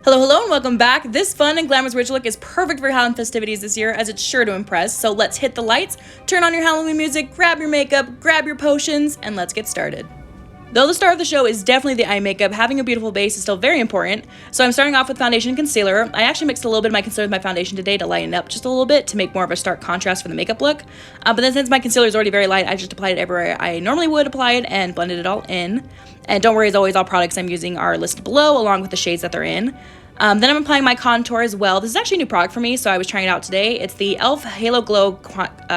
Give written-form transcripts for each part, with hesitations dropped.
Hello, hello, and welcome back. This fun and glamorous witch look is perfect for Halloween festivities this year, as it's sure to impress. So let's hit the lights, turn on your Halloween music, grab your makeup, grab your potions, and let's get started. Though the star of the show is definitely the eye makeup, having a beautiful base is still very important. So I'm starting off with foundation and concealer. I actually mixed a little bit of my concealer with my foundation today to lighten it up just a little bit to make more of a stark contrast for the makeup look. But then since my concealer is already very light, I just applied it everywhere I normally would apply it and blended it all in. And don't worry, as always, all products I'm using are listed below along with the shades that they're in. Then I'm applying my contour as well. This is actually a new product for me, so I was trying it out today. It's the e.l.f. Halo Glow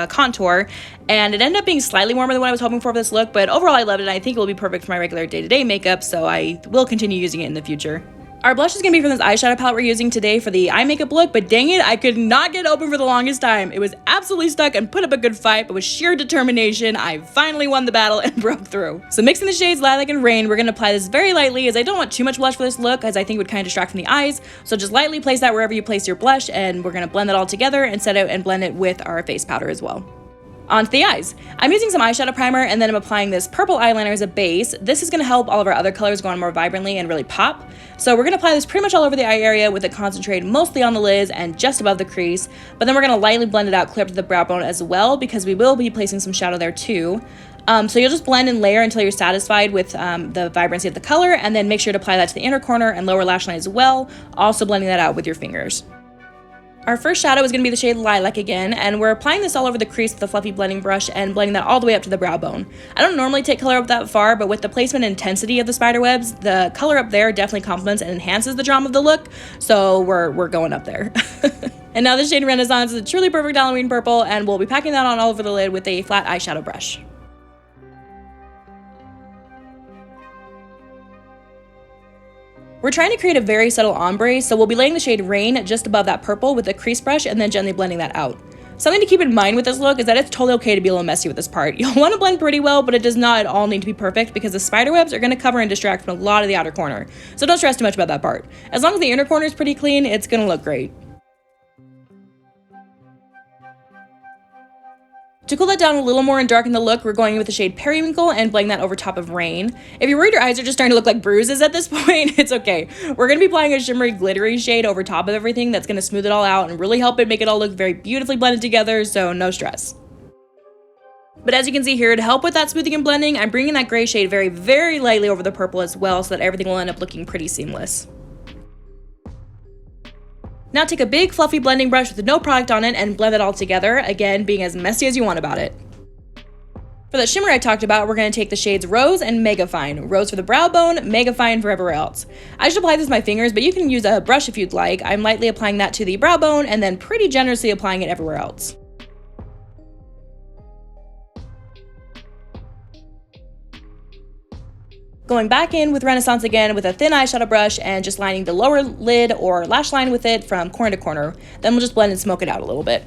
Contour, and it ended up being slightly warmer than what I was hoping for this look, but overall I loved it, and I think it will be perfect for my regular day-to-day makeup, so I will continue using it in the future. Our blush is going to be from this eyeshadow palette we're using today for the eye makeup look, but dang it, I could not get it open for the longest time. It was absolutely stuck and put up a good fight, but with sheer determination, I finally won the battle and broke through. So mixing the shades Lilac and Rain, we're going to apply this very lightly, as I don't want too much blush for this look, as I think it would kind of distract from the eyes. So just lightly place that wherever you place your blush, and we're going to blend that all together and set out and blend it with our face powder as well. Onto the eyes. I'm using some eyeshadow primer, and then I'm applying this purple eyeliner as a base. This is going to help all of our other colors go on more vibrantly and really pop. So we're going to apply this pretty much all over the eye area with it concentrated mostly on the lids and just above the crease. But then we're going to lightly blend it out clear up to the brow bone as well, because we will be placing some shadow there too. So you'll just blend and layer until you're satisfied with the vibrancy of the color, and then make sure to apply that to the inner corner and lower lash line as well, also blending that out with your fingers. Our first shadow is going to be the shade Lilac again, and we're applying this all over the crease with a fluffy blending brush and blending that all the way up to the brow bone. I don't normally take color up that far, but with the placement and intensity of the spider webs, the color up there definitely complements and enhances the drama of the look, so we're going up there. And now the shade Renaissance is a truly perfect Halloween purple, and we'll be packing that on all over the lid with a flat eyeshadow brush. We're trying to create a very subtle ombre, so we'll be laying the shade Rain just above that purple with a crease brush and then gently blending that out. Something to keep in mind with this look is that it's totally okay to be a little messy with this part. You'll want to blend pretty well, but it does not at all need to be perfect because the spider webs are going to cover and distract from a lot of the outer corner. So don't stress too much about that part. As long as the inner corner is pretty clean, it's going to look great. To cool that down a little more and darken the look, we're going with the shade Periwinkle and blending that over top of Rain. If you're worried your eyes are just starting to look like bruises at this point, it's okay. We're going to be applying a shimmery, glittery shade over top of everything that's going to smooth it all out and really help it make it all look very beautifully blended together, so no stress. But as you can see here, to help with that smoothing and blending, I'm bringing that gray shade very, very lightly over the purple as well so that everything will end up looking pretty seamless. Now take a big fluffy blending brush with no product on it and blend it all together, again being as messy as you want about it. For that shimmer I talked about, we're going to take the shades Rose and Mega Fine. Rose for the brow bone, Mega Fine for everywhere else. I just apply this with my fingers, but you can use a brush if you'd like. I'm lightly applying that to the brow bone and then pretty generously applying it everywhere else. Going back in with Renaissance again with a thin eyeshadow brush and just lining the lower lid or lash line with it from corner to corner. Then we'll just blend and smoke it out a little bit.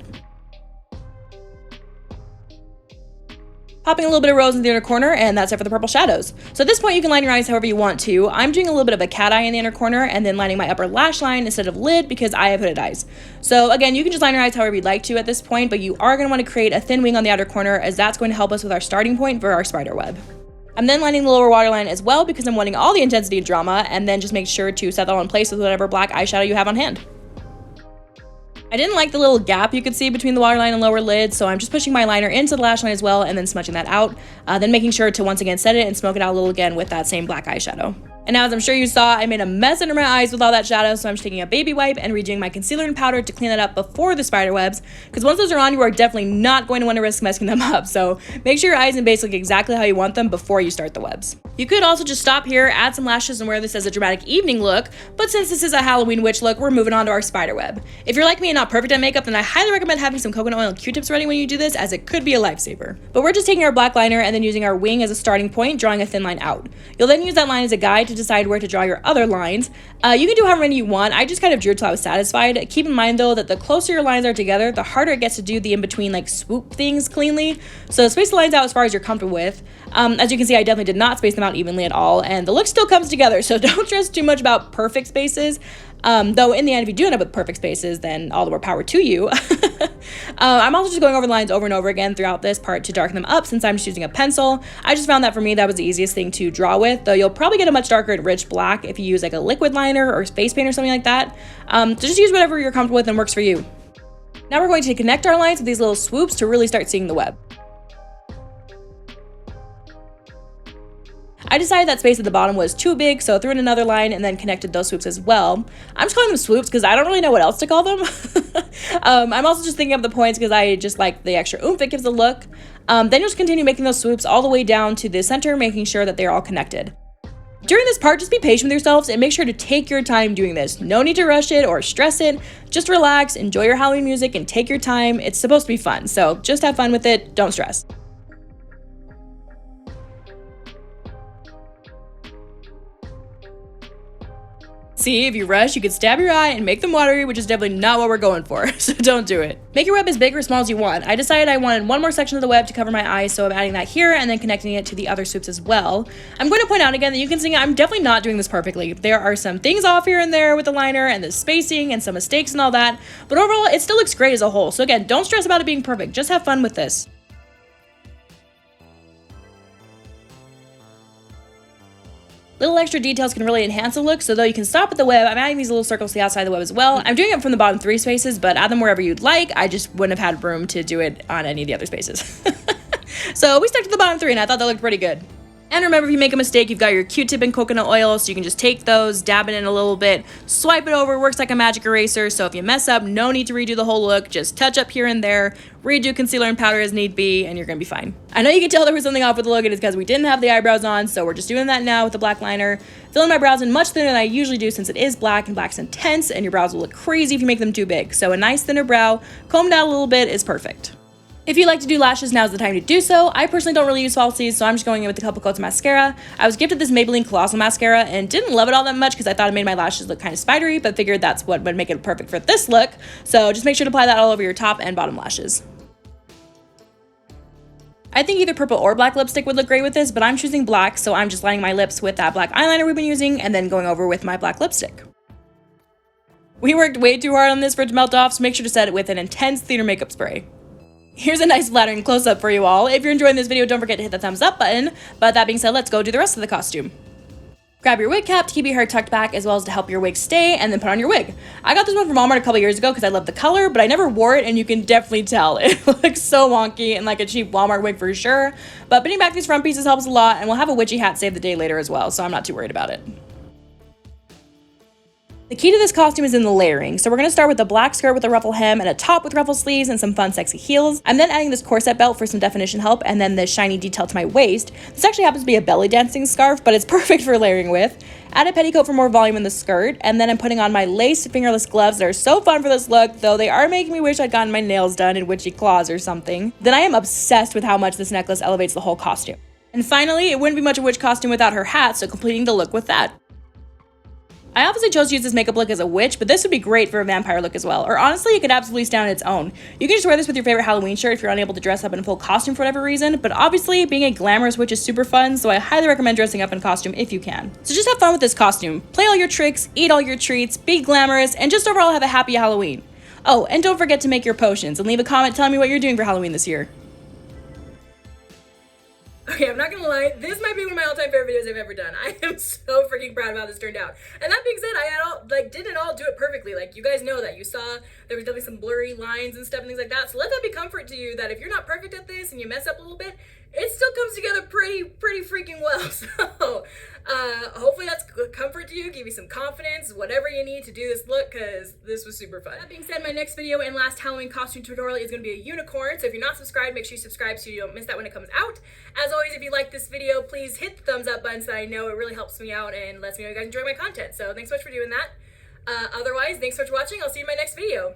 Popping a little bit of rose in the inner corner, and that's it for the purple shadows. So at this point you can line your eyes however you want to. I'm doing a little bit of a cat eye in the inner corner and then lining my upper lash line instead of lid because I have hooded eyes. So again, you can just line your eyes however you'd like to at this point, but you are going to want to create a thin wing on the outer corner as that's going to help us with our starting point for our spider web. I'm then lining the lower waterline as well because I'm wanting all the intensity and drama, and then just make sure to set that all in place with whatever black eyeshadow you have on hand. I didn't like the little gap you could see between the waterline and lower lid, so I'm just pushing my liner into the lash line as well and then smudging that out, then making sure to once again set it and smoke it out a little again with that same black eyeshadow. And now, as I'm sure you saw, I made a mess under my eyes with all that shadow, so I'm just taking a baby wipe and redoing my concealer and powder to clean that up before the spider webs, because once those are on, you are definitely not going to want to risk messing them up, so make sure your eyes and base look exactly how you want them before you start the webs. You could also just stop here, add some lashes, and wear this as a dramatic evening look, but since this is a Halloween witch look, we're moving on to our spider web. If you're like me and not perfect at makeup, then I highly recommend having some coconut oil and Q-tips ready when you do this, as it could be a lifesaver. But we're just taking our black liner and then using our wing as a starting point, drawing a thin line out. You'll then use that line as a guide to decide where to draw your other lines. You can do however many you want. I just kind of drew till I was satisfied. Keep in mind though that the closer your lines are together, the harder it gets to do the in-between like swoop things cleanly. So space the lines out as far as you're comfortable with. As you can see, I definitely did not space them out evenly at all, and the look still comes together, so don't stress too much about perfect spaces. Though in the end, if you do end up with perfect spaces, then all the more power to you. I'm also just going over the lines over and over again throughout this part to darken them up since I'm just using a pencil. I just found that for me, that was the easiest thing to draw with, though you'll probably get a much darker and rich black if you use like a liquid liner or face paint or something like that. So just use whatever you're comfortable with and works for you. Now we're going to connect our lines with these little swoops to really start seeing the web. I decided that space at the bottom was too big, so I threw in another line and then connected those swoops as well. I'm just calling them swoops because I don't really know what else to call them. I'm also just thinking of the points because I just like the extra oomph it gives the look. Then you'll just continue making those swoops all the way down to the center, making sure that they're all connected. During this part, just be patient with yourselves and make sure to take your time doing this. No need to rush it or stress it. Just relax, enjoy your Halloween music, and take your time. It's supposed to be fun, so just have fun with it. Don't stress. See, if you rush, you could stab your eye and make them watery, which is definitely not what we're going for, so don't do it. Make your web as big or small as you want. I decided I wanted one more section of the web to cover my eyes, so I'm adding that here and then connecting it to the other swoops as well. I'm going to point out again that you can see I'm definitely not doing this perfectly. There are some things off here and there with the liner and the spacing and some mistakes and all that, but overall, it still looks great as a whole. So again, don't stress about it being perfect. Just have fun with this. Little extra details can really enhance the look, so though you can stop at the web, I'm adding these little circles to the outside of the web as well. I'm doing it from the bottom 3 spaces, but add them wherever you'd like. I just wouldn't have had room to do it on any of the other spaces. So we stuck to the bottom 3 and I thought that looked pretty good. And remember, if you make a mistake, you've got your Q-tip and coconut oil, so you can just take those, dab it in a little bit, swipe it over, works like a magic eraser, so if you mess up, no need to redo the whole look, just touch up here and there, redo concealer and powder as need be, and you're gonna be fine. I know you can tell there was something off with the look, and it's because we didn't have the eyebrows on, so we're just doing that now with the black liner. Filling my brows in much thinner than I usually do since it is black, and black's intense, and your brows will look crazy if you make them too big. So a nice thinner brow, combed out a little bit is perfect. If you like to do lashes, now's the time to do so. I personally don't really use falsies, so I'm just going in with a couple coats of mascara. I was gifted this Maybelline Colossal mascara and didn't love it all that much because I thought it made my lashes look kind of spidery, but figured that's what would make it perfect for this look. So just make sure to apply that all over your top and bottom lashes. I think either purple or black lipstick would look great with this, but I'm choosing black, so I'm just lining my lips with that black eyeliner we've been using and then going over with my black lipstick. We worked way too hard on this for it to melt off, so make sure to set it with an intense theater makeup spray. Here's a nice flattering close-up for you all. If you're enjoying this video, don't forget to hit the thumbs up button. But that being said, let's go do the rest of the costume. Grab your wig cap to keep your hair tucked back as well as to help your wig stay, and then put on your wig. I got this one from Walmart a couple years ago because I love the color, but I never wore it, and you can definitely tell. It looks so wonky and like a cheap Walmart wig for sure. But pinning back these front pieces helps a lot, and we'll have a witchy hat save the day later as well, so I'm not too worried about it. The key to this costume is in the layering, so we're going to start with a black skirt with a ruffle hem and a top with ruffle sleeves and some fun sexy heels. I'm then adding this corset belt for some definition help and then this shiny detail to my waist. This actually happens to be a belly dancing scarf, but it's perfect for layering with. Add a petticoat for more volume in the skirt, and then I'm putting on my lace fingerless gloves that are so fun for this look, though they are making me wish I'd gotten my nails done in witchy claws or something. Then I am obsessed with how much this necklace elevates the whole costume. And finally, it wouldn't be much of a witch costume without her hat, so completing the look with that. I obviously chose to use this makeup look as a witch, but this would be great for a vampire look as well. Or honestly, it could absolutely stand on its own. You can just wear this with your favorite Halloween shirt if you're unable to dress up in a full costume for whatever reason, but obviously being a glamorous witch is super fun, so I highly recommend dressing up in costume if you can. So just have fun with this costume. Play all your tricks, eat all your treats, be glamorous, and just overall have a happy Halloween. Oh, and don't forget to make your potions and leave a comment telling me what you're doing for Halloween this year. Okay, I'm not gonna lie, this might be one of my all-time favorite videos I've ever done. I am so freaking proud of how this turned out. And that being said, didn't all do it perfectly. Like, you guys know that. You saw there was definitely some blurry lines and stuff and things like that. So let that be comfort to you that if you're not perfect at this and you mess up a little bit, it still comes together pretty freaking well. So hopefully that's comfort to you, give you some confidence, whatever you need to do this look, because this was super fun. That being said, my next video and last Halloween costume tutorial is going to be a unicorn. So if you're not subscribed, make sure you subscribe so you don't miss that when it comes out. As always, if you like this video, please hit the thumbs up button so that I know it really helps me out and lets me know you guys enjoy my content. So thanks so much for doing that. Otherwise, thanks so much for watching. I'll see you in my next video.